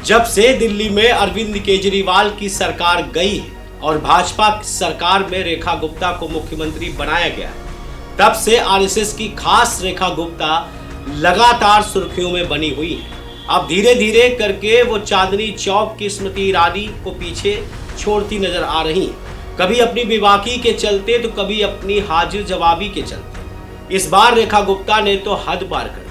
जब से दिल्ली में अरविंद केजरीवाल की सरकार गई है और भाजपा सरकार में रेखा गुप्ता को मुख्यमंत्री बनाया गया है, तब से आरएसएस की खास रेखा गुप्ता लगातार सुर्खियों में बनी हुई है। अब धीरे धीरे करके वो चांदनी चौक की स्मृति ईरानी को पीछे छोड़ती नजर आ रही है, कभी अपनी बेबाकी के चलते तो कभी अपनी हाजिर जवाबी के चलते। इस बार रेखा गुप्ता ने तो हद पार कर दी।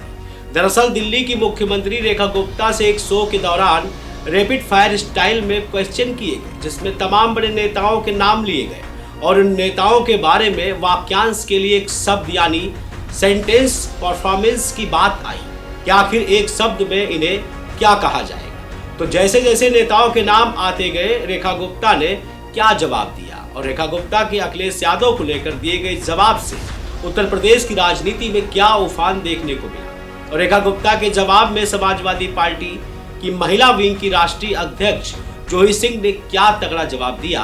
दरअसल दिल्ली की मुख्यमंत्री रेखा गुप्ता से एक शो के दौरान रैपिड फायर स्टाइल में क्वेश्चन किए गए, जिसमें तमाम बड़े नेताओं के नाम लिए गए और उन नेताओं के बारे में वाक्यांश के लिए एक शब्द यानी सेंटेंस परफॉर्मेंस की बात आई कि आखिर एक शब्द में इन्हें क्या कहा जाएगा। तो जैसे जैसे नेताओं के नाम आते गए, रेखा गुप्ता ने क्या जवाब दिया और रेखा गुप्ता के अखिलेश यादव को लेकर दिए गए जवाब से उत्तर प्रदेश की राजनीति में क्या उफान देखने को मिला। और रेखा गुप्ता के जवाब में समाजवादी पार्टी की महिला विंग की राष्ट्रीय अध्यक्ष जूही सिंह ने क्या तगड़ा जवाब दिया।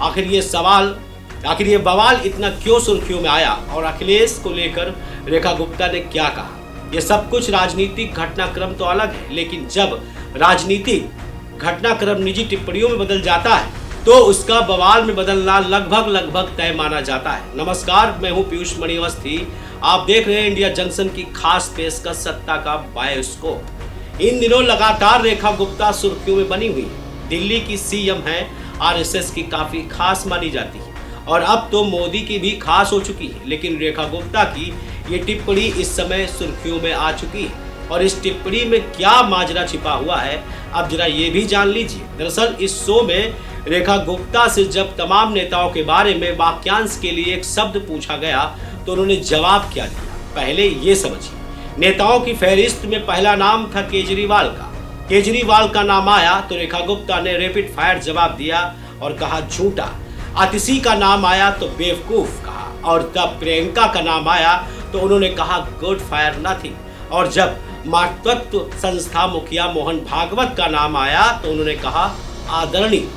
आखिर ये बवाल इतना क्यों सुर्खियों में आया और अखिलेश को लेकर रेखा गुप्ता ने क्या कहा। ये सब कुछ राजनीतिक घटनाक्रम तो अलग है, लेकिन जब राजनीतिक घटनाक्रम निजी टिप्पणियों में बदल जाता है तो उसका बवाल में बदलना लगभग तय माना जाता है। नमस्कार, मैं हूं पीयूष मणि अवस्थी। आप देख रहे हैं इंडिया जंक्शन की खास पेशकश सत्ता का बायोस्कोप। इन दिनों लगातार रेखा गुप्ता सुर्खियों में बनी हुई है। दिल्ली की सीएम है, आरएसएस की काफी खास मानी जाती है और अब तो मोदी की भी खास हो चुकी है। लेकिन रेखा गुप्ता की ये टिप्पणी इस समय सुर्खियों में आ चुकी है और इस टिप्पणी में क्या माजरा छिपा हुआ है, अब जरा ये भी जान लीजिए। दरअसल इस शो में रेखा गुप्ता से जब तमाम नेताओं के बारे में वाक्यांश के लिए एक शब्द पूछा गया तो उन्होंने जवाब क्या दिया, पहले ये समझिए। नेताओं की फहरिस्त में पहला नाम था केजरीवाल का। केजरीवाल का नाम आया तो रेखा गुप्ता ने रैपिड फायर जवाब दिया और कहा झूठा। आतिशी का नाम आया तो बेवकूफ कहा और जब प्रियंका का नाम आया तो उन्होंने कहा गुड फायर नथिंग। और जब मातृत्व संस्था मुखिया मोहन भागवत का नाम आया तो उन्होंने कहा आदरणीय।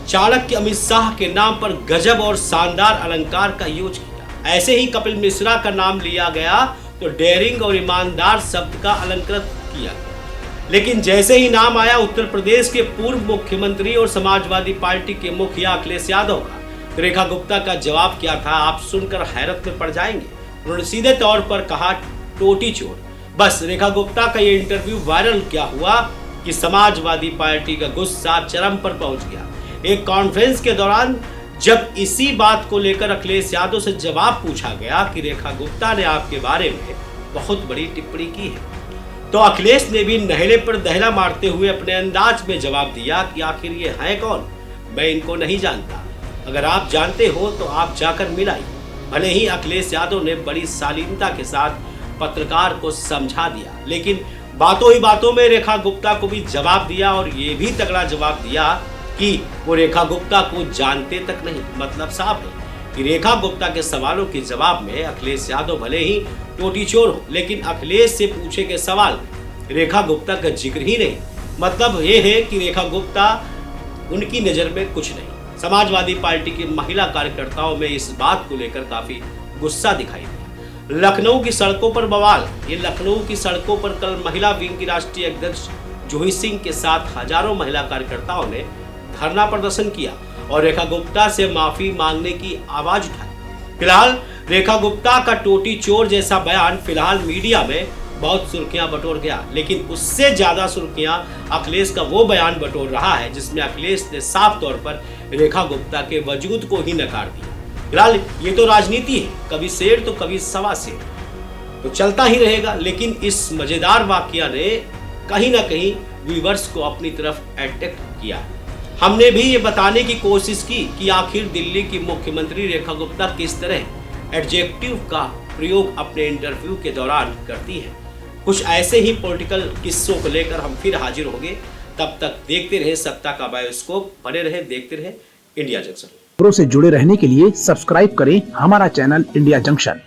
चाणक्य अमित शाह के नाम पर गजब और शानदार अलंकार का यूज किया। ऐसे ही कपिल मिश्रा का नाम लिया गया तो डेयरिंग और ईमानदार शब्द का अलंकृत किया गया। लेकिन जैसे ही नाम आया उत्तर प्रदेश के पूर्व मुख्यमंत्री और समाजवादी पार्टी के मुखिया अखिलेश यादव का, तो रेखा गुप्ता का जवाब क्या था आप सुनकर हैरत में पड़ जाएंगे। उन्होंने सीधे तौर पर कहा टोटी चोर। बस रेखा गुप्ता का ये इंटरव्यू वायरल क्या हुआ कि समाजवादी पार्टी का गुस्सा चरम पर पहुंच गया। एक कॉन्फ्रेंस के दौरान जब इसी बात को लेकर अखिलेश यादव से जवाब पूछा गया कि रेखा गुप्ता ने आपके बारे में बहुत बड़ी टिप्पणी की है, तो अखिलेश ने भी नहले पर दहला मारते हुए अपने अंदाज में जवाब दिया कि आखिर ये हैं कौन, मैं इनको नहीं जानता। अगर आप जानते हो तो आप जाकर मिलाइए। भले ही अखिलेश यादव ने बड़ी शालीनता के साथ पत्रकार को समझा दिया, लेकिन बातों ही बातों में रेखा गुप्ता को भी जवाब दिया और ये भी तगड़ा जवाब दिया कि वो रेखा गुप्ता को जानते तक नहीं। मतलब साफ है कि रेखा गुप्ता के सवालों के जवाब में अखिलेश यादव भले ही टोटी चोर हो, लेकिन अखिलेश से पूछे गए सवाल रेखा गुप्ता का जिक्र ही नहीं। मतलब ये है कि रेखा गुप्ता उनकी नजर में कुछ नहीं। समाजवादी पार्टी की महिला कार्यकर्ताओं में इस बात को लेकर काफी गुस्सा दिखाई दिया। लखनऊ की सड़कों पर बवाल। ये लखनऊ की सड़कों पर कल महिला विंग की राष्ट्रीय अध्यक्ष जूही सिंह के साथ हजारों महिला कार्यकर्ताओं ने धरना प्रदर्शन किया और रेखा गुप्ता से माफी मांगने की आवाज उठाई। फिलहाल रेखा गुप्ता का टोटी चोर जैसा बयान फिलहाल मीडिया में बहुत सुर्खियां बटोर गया, लेकिन उससे ज्यादा सुर्खियां अखिलेश का वो बयान बटोर रहा है जिसमें अखिलेश ने साफ तौर पर रेखा गुप्ता के वजूद को ही नकार दिया। फिलहाल ये तो राजनीति है, कभी शेर तो कभी सवा शेर, तो चलता ही रहेगा। लेकिन इस मजेदार वाकया ने कहीं ना कहीं व्यूअर्स को अपनी तरफ अट्रैक्ट किया। हमने भी ये बताने की कोशिश की कि आखिर दिल्ली की मुख्यमंत्री रेखा गुप्ता किस तरह एडजेक्टिव का प्रयोग अपने इंटरव्यू के दौरान करती है। कुछ ऐसे ही पॉलिटिकल किस्सों को लेकर हम फिर हाजिर होंगे। तब तक देखते रहे सत्ता का बायोस्कोप, बने रहे देखते रहे इंडिया जंक्शन। खबरों से जुड़े रहने के लिए सब्सक्राइब करें हमारा चैनल इंडिया जंक्शन।